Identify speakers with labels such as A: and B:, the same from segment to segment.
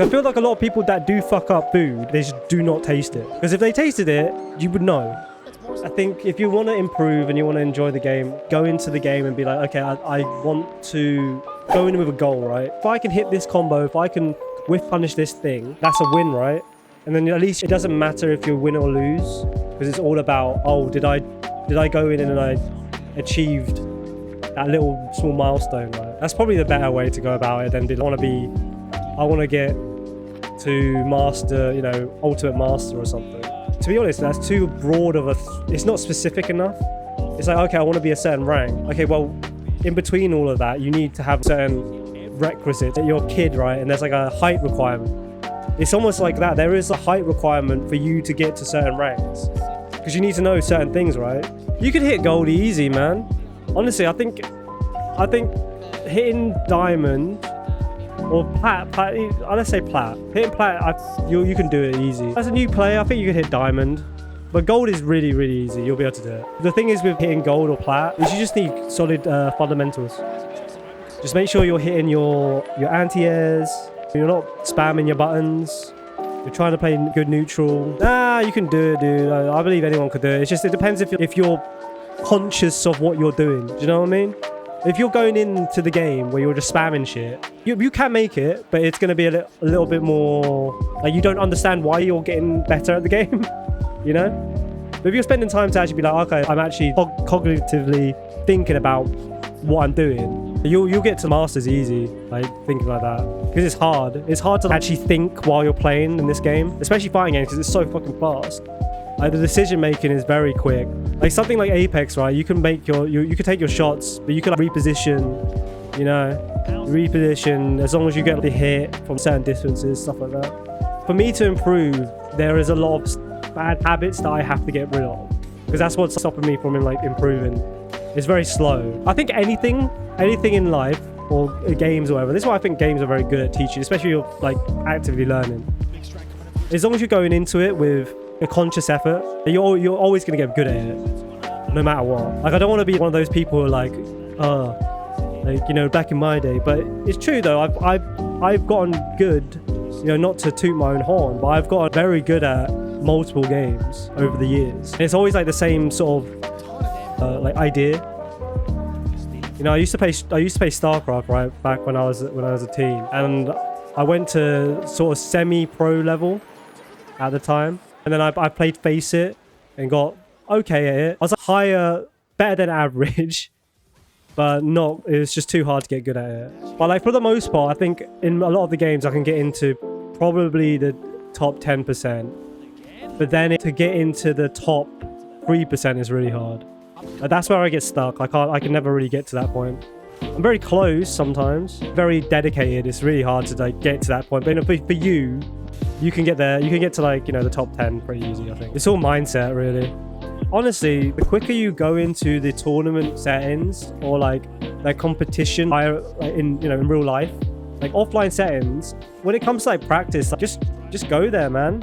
A: I feel like a lot of people that do fuck up food, they just do not taste it. Because if they tasted it, you would know. I think if you want to improve and you want to enjoy the game, go into the game and be like, okay, I want to go in with a goal, right? If I can hit this combo, if I can whiff punish this thing, that's a win, right? And then at least it doesn't matter if you win or lose, because it's all about, oh, did I go in and I achieved that little small milestone, right? That's probably the better way to go about it than I want to get to master, you know, ultimate master or something. To be honest, that's too broad of it's not specific enough. It's like, okay, I want to be a certain rank. Okay, well, in between all of that, you need to have certain requisites. You're a kid, right? And there's like a height requirement. It's almost like that. There is a height requirement for you to get to certain ranks. Because you need to know certain things, right? You could hit gold easy, man. Honestly, I think hitting diamond or plat, let's say plat. Hitting plat, you can do it easy. As a new player, I think you could hit diamond. But gold is really, really easy. You'll be able to do it. The thing is with hitting gold or plat is you just need solid fundamentals. Just make sure you're hitting your anti-airs. You're not spamming your buttons. You're trying to play good neutral. You can do it, dude. I believe anyone could do it. It's just, it depends if you're conscious of what you're doing. Do you know what I mean? If you're going into the game where you're just spamming shit, you can make it, but it's going to be a little bit more like you don't understand why you're getting better at the game, you know? But if you're spending time to actually be like, okay, I'm actually cognitively thinking about what I'm doing, you'll get to masters easy, like thinking like that. Because it's hard. It's hard to actually think while you're playing in this game, especially fighting games, because it's so fucking fast. Like the decision making is very quick. Like something like Apex, right? You can make you can take your shots, but you can like, reposition, you know, reposition as long as you get the hit from certain distances, stuff like that. For me to improve, there is a lot of bad habits that I have to get rid of, because that's what's stopping me from like improving. It's very slow. I think anything in life or games or whatever. This is why I think games are very good at teaching, especially if you're like actively learning. As long as you're going into it with a conscious effort, you're always going to get good at it, no matter what. Like, I don't want to be one of those people who are like, like, you know, back in my day. But it's true though. I've gotten good, you know, not to toot my own horn, but I've gotten very good at multiple games over the years. And it's always like the same sort of like idea. You know, I used to play StarCraft right back when I was a teen, and I went to sort of semi-pro level at the time. And then I played Face It and got okay at it. I was like better than average, but not, it was just too hard to get good at it. But like for the most part, I think in a lot of the games I can get into probably the top 10%. But then to get into the top 3% is really hard. That's where I get stuck. I can never really get to that point. I'm very close sometimes, very dedicated. It's really hard to like get to that point. But for you, you can get there. You can get to like, you know, the top 10 pretty easy, I think. It's all mindset, really. Honestly, the quicker you go into the tournament settings or like competition in real life, like offline settings, when it comes to like practice, like, just go there, man.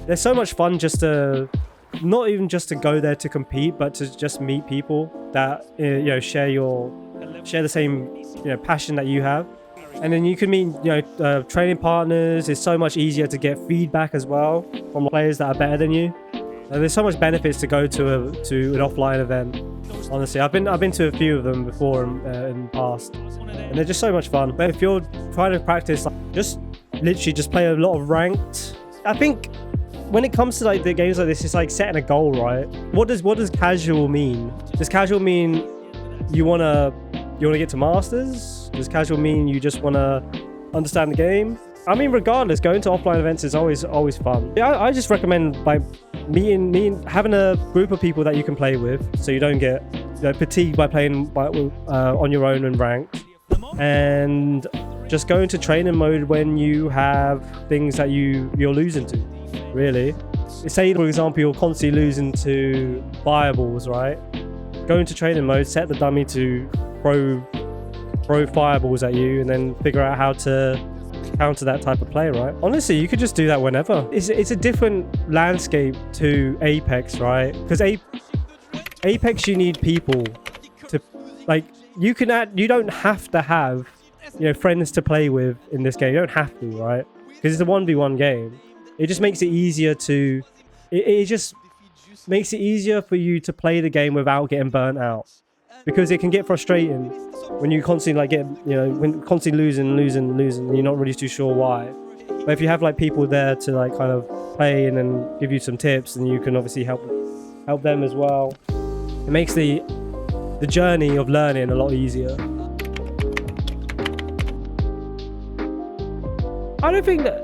A: There's so much fun just to not even just to go there to compete, but to just meet people that you know share the same, you know, passion that you have. And then you can meet, you know, training partners. It's so much easier to get feedback as well from players that are better than you. And there's so much benefits to go to an offline event. Honestly, I've been to a few of them before in the past, and they're just so much fun. But if you're trying to practice, like, just literally just play a lot of ranked. I think when it comes to like the games like this, it's like setting a goal, right? What does casual mean? Does casual mean you wanna get to masters? Does casual mean you just want to understand the game? I mean, regardless, going to offline events is always fun. Yeah, I just recommend by having a group of people that you can play with, so you don't get, you know, fatigued by playing on your own and ranked, and just go into training mode when you have things that you're losing to. Really, say for example you're constantly losing to fireballs, right? Go into training mode, set the dummy to throw fireballs at you, and then figure out how to counter that type of play, right? Honestly, you could just do that whenever. It's a different landscape to Apex, right? Because Apex, you need people to, like, you don't have to have, you know, friends to play with in this game. You don't have to, right? because it's a 1v1 game. It just makes it easier to, it just makes it easier for you to play the game without getting burnt out, because it can get frustrating when you constantly like get, you know, when constantly losing, and you're not really too sure why. But if you have like people there to like kind of play and then give you some tips, and you can obviously help them as well, it makes the journey of learning a lot easier. I don't think that,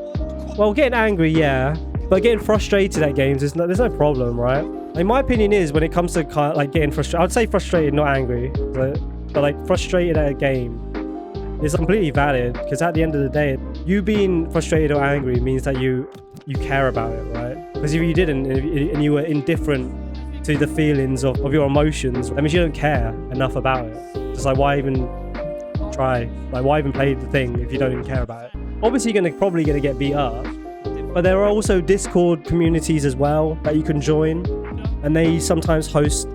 A: well, getting angry, yeah, but getting frustrated at games, there's no problem, right? Like, my opinion is, when it comes to kind of like getting frustrated, I'd say frustrated, not angry, but like frustrated at a game is completely valid, because at the end of the day, you being frustrated or angry means that you care about it, right? Because if you didn't, and you were indifferent to the feelings of your emotions, that means you don't care enough about it. Just like, why even try? Like, why even play the thing if you don't even care about it? Obviously, you're probably gonna get beat up, but there are also Discord communities as well that you can join, and they sometimes host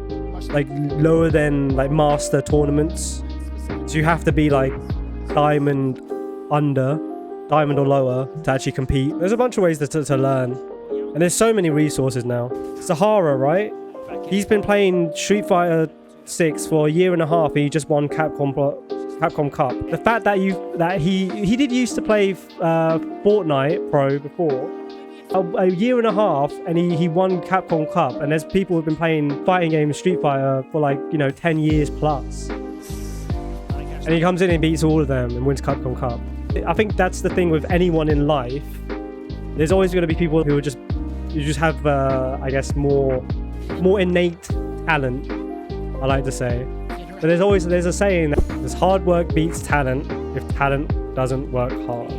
A: like lower than like master tournaments. So you have to be like diamond or lower to actually compete. There's a bunch of ways to learn, and there's so many resources now. Sahara, right? He's been playing Street Fighter 6 for a year and a half, and he just won Capcom Cup. The fact that he did used to play Fortnite Pro before, a year and a half, and he won Capcom Cup. And there's people who've been playing fighting games, Street Fighter, for like, you know, 10 years plus. And he comes in and beats all of them and wins Capcom Cup. I think that's the thing with anyone in life. There's always going to be people who are just have, I guess, more innate talent, I like to say. But there's a saying that hard work beats talent if talent doesn't work hard.